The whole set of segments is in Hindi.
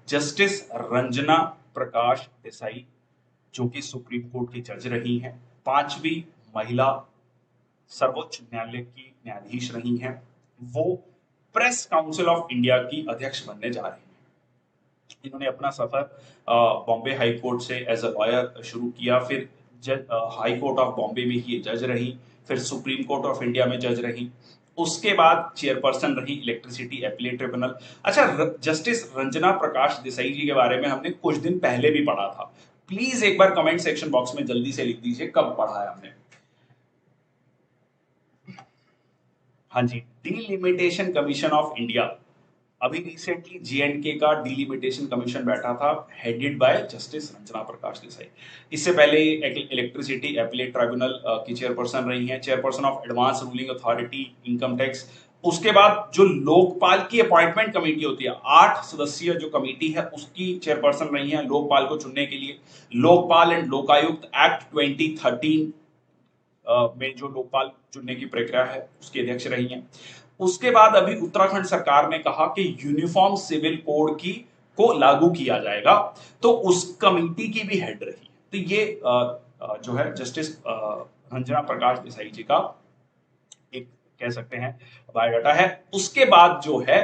जस्टिस रंजना प्रकाश देसाई, जो कि सुप्रीम कोर्ट की जज रही हैं, 5वीं महिला सर्वोच्च न्यायालय की न्यायाधीश रही हैं, वो प्रेस काउंसिल ऑफ इंडिया की अध्यक्ष बनने जा रही हैं। इन्होंने अपना सफर बॉम्बे हाई कोर्ट से एज अ लॉयर शुरू किया, फिर हाई कोर्ट ऑफ बॉम्बे में ही जज रही, फिर सुप्रीम कोर्ट ऑफ इंडिया में जज रही, उसके बाद चेयरपर्सन रही इलेक्ट्रिसिटी अपीलेट ट्रिब्यूनल। अच्छा, जस्टिस रंजना प्रकाश देसाई जी के बारे में हमने कुछ दिन पहले भी पढ़ा था, प्लीज एक बार कमेंट सेक्शन बॉक्स में जल्दी से लिख दीजिए कब पढ़ा है हमने। हाँ जी, डीलिमिटेशन कमीशन ऑफ इंडिया, अभी रिसेंटली J&K का डीलिमिटेशन कमीशन बैठा था, headed by justice Ranjana Prakash Desai. इससे पहले इलेक्ट्रिसिटी अपीलेट ट्राइब्यूनल की चेयरपर्सन रही हैं, chairperson of advance ruling authority income tax. उसके बाद जो लोकपाल की अपॉइंटमेंट कमेटी होती है, 8 सदस्यीय जो कमेटी है, उसकी चेयरपर्सन रही हैं लोकपाल को चुनने के लिए। लोकपाल एंड लोकायुक्त एक्ट 2013 में जो लोकपाल चुनने की प्रक्रिया है, उसके अध्यक्ष रही हैं। उसके बाद अभी उत्तराखंड सरकार ने कहा कि यूनिफॉर्म सिविल कोड की को लागू किया जाएगा, तो उस कमेटी की भी हेड रही है। तो ये जो है जस्टिस रंजना प्रकाश देसाई जी का एक कह सकते हैं बायोडाटा है। उसके बाद जो है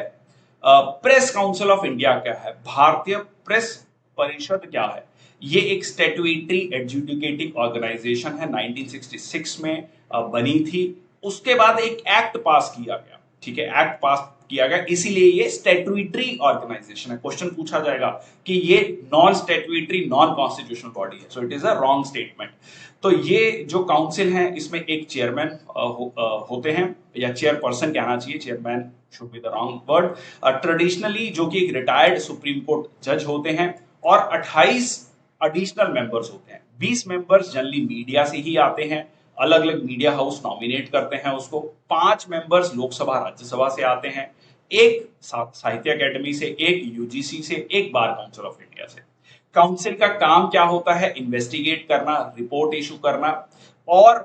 प्रेस काउंसिल ऑफ इंडिया क्या है, भारतीय प्रेस परिषद क्या है, ये एक स्टैट्यूटरी एडजुडिकेटिंग ऑर्गेनाइजेशन है, 1966 में बनी थी। उसके बाद एक एक्ट पास किया गया, ठीक है, एक्ट पास किया गया, इसीलिए ये स्टैट्यूटरी ऑर्गेनाइजेशन है। क्वेश्चन पूछा जाएगा कि ये non statutory non constitutional body है, so it is a wrong statement. तो ये जो काउंसिल है, इसमें एक चेयरमैन होते हैं, या चेयरपर्सन कहना चाहिए, chairman should be the wrong word. Traditionally जो कि एक रिटायर्ड सुप्रीम कोर्ट जज होते हैं, और 28 एडिशनल मेंबर्स होते हैं। 20 मेंबर्स जनरली मीडिया से ही आते हैं, अलग अलग मीडिया हाउस नॉमिनेट करते हैं उसको। 5 मेंबर्स लोकसभा राज्यसभा से आते हैं, एक साहित्य अकेडमी से, एक यूजीसी से, एक बार काउंसिल ऑफ इंडिया से। काउंसिल का काम क्या होता है, इन्वेस्टिगेट करना, रिपोर्ट इशू करना, और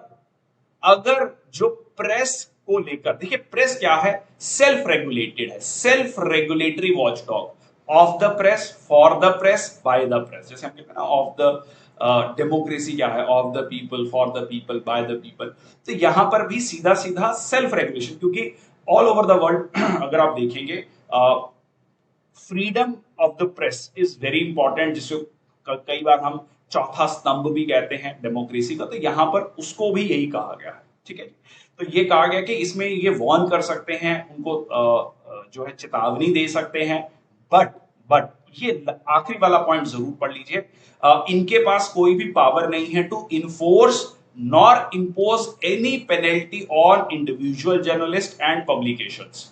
अगर जो प्रेस को लेकर, देखिए प्रेस क्या है, सेल्फ रेगुलेटेड है, self regulatory watchdog of the press, for the press, by the press. जैसे हम कहते हैं ना, ऑफ द डेमोक्रेसी क्या है, of the people, for the people, by the people. तो यहां पर भी सीधा सीधा सेल्फ रेगुलेशन, क्योंकि ऑल ओवर द वर्ल्ड अगर आप देखेंगे freedom of the press is very important, जिसको कई बार हम चौथा स्तंभ भी कहते हैं डेमोक्रेसी का। तो यहां पर उसको भी यही कहा गया है, ठीक है। तो ये कहा गया कि इसमें ये वार्न कर सकते हैं उनको, जो है चेतावनी दे सकते हैं, बट ये आखिरी वाला पॉइंट जरूर पढ़ लीजिए, इनके पास कोई भी पावर नहीं है to enforce nor impose any penalty on individual journalist and publications.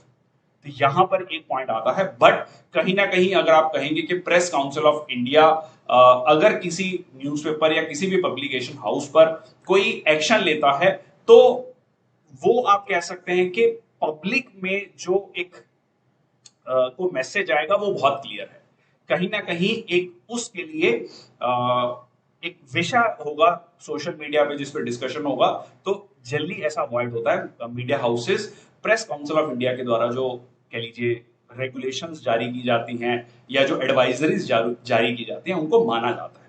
तो यहां पर एक पॉइंट आता है, बट कहीं ना कहीं अगर आप कहेंगे कि प्रेस काउंसिल ऑफ इंडिया अगर किसी न्यूज़पेपर या किसी भी पब्लिकेशन हाउस पर कोई एक्शन लेता है, तो वो आप कह सकते हैं कि पब्लिक में जो एक को मैसेज आएगा वो बहुत क्लियर है। कहीं ना कहीं एक उसके लिए एक विषय होगा सोशल मीडिया पे जिस पे डिस्कशन होगा, तो जल्दी ऐसा अवॉइड होता है। Media houses press council of India के द्वारा जो कह लीजिए रेगुलेशंस जारी की जाती हैं, या जो एडवाइजरीज जारी की जाती हैं, उनको माना जाता है।